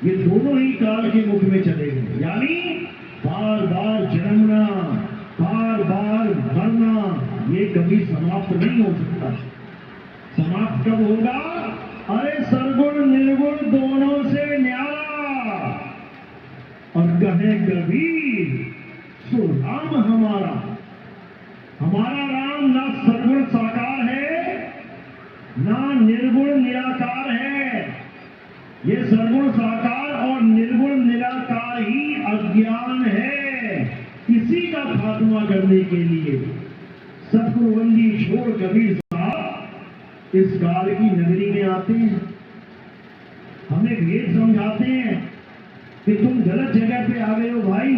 ये दोनों ही काल के मुख में चले गए। यानी बार बार जन्मना, बार बार मरना, ये कभी समाप्त नहीं हो सकता। समाप्त कब होगा? अरे सरगुण निर्गुण दोनों से न्यारा। और कहे कबीर सो राम हमारा। हमारा राम ना सरगुण साकार है, ना निर्गुण निराकार है। ये सरगुण साकार और निर्गुण निराकार ही अज्ञान है। इसी का खात्मा करने के लिए सतगुरुवंदी छोड़ कबीर साहब इस काल की नगरी में आते हैं, हमें भेद समझाते हैं कि तुम गलत जगह पे आ गए हो भाई।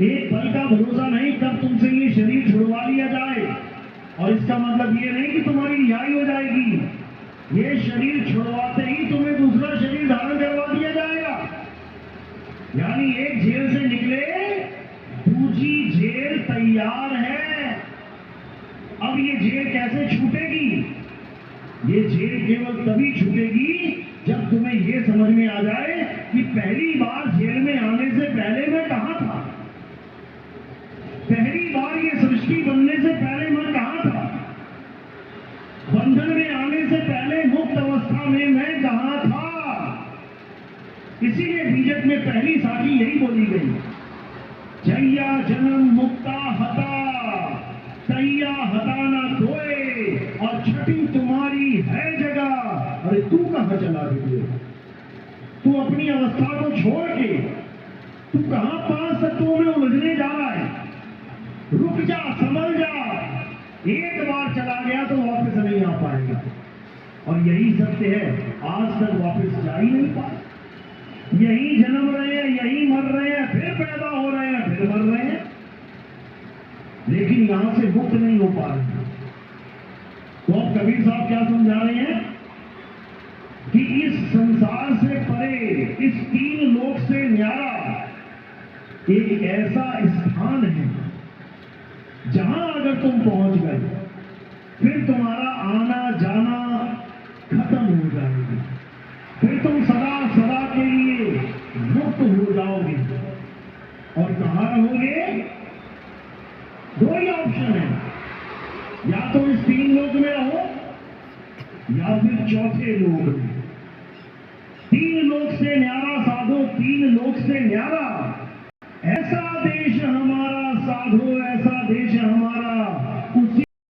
एक पल का भरोसा नहीं कब तुमसे ये शरीर छुड़वा लिया जाए। और इसका मतलब ये नहीं कि तुम्हारी रिहाई हो जाएगी। ये शरीर छुड़वाते ही तुम्हें दूसरा शरीर धारण करवा दिया जाएगा। यानी एक जेल से निकले, दूसरी जेल तैयार है। अब ये जेल कैसे छूटेगी? ये जेल केवल तभी छूटेगी जब तुम्हें ये समझ में आ जाए कि पहली बार जेल में आने से पहले मैं कहां था। पहली बार ये सृष्टि बनने से पहले मैं कहां था। बंधन में आने से पहले मुक्त अवस्था में मैं कहां था। इसीलिए बीजक में पहली साखी यही बोली गई, जैया जन्म मुक्ता हता तैया हता ना धोए, और छठी तुम्हारी है जगह। अरे तू कहां चला गई? तू अपनी अवस्था को छोड़ के तू कहां 5 तत्वों में उलझने जा रहा है? रुक जा, संभल जा। एक बार चला गया तो वापस नहीं आ पाएगा। और यही सत्य है, आज तक वापस जा ही नहीं पाए। यही जन्म रहे हैं, यही मर रहे हैं, फिर पैदा हो रहे हैं, फिर मर रहे हैं, लेकिन यहां से मुक्त नहीं हो पा रहे। तो अब कबीर साहब क्या समझा रहे हैं कि इस संसार से परे, इस 3 लोक से न्यारा एक ऐसा स्थान है जहां अगर तुम पहुंच गए फिर तुम्हारा आना जाना खत्म हो जाएगा। फिर तुम सदा सदा के लिए मुक्त हो जाओगे। और कहां रहोगे? 2 ही ऑप्शन है, या तो इस 3 लोक में रहो या फिर चौथे लोक में। 3 लोक से न्यारा साधो, 3 लोक से न्यारा। ऐसा देश हमारा साधो, ऐसा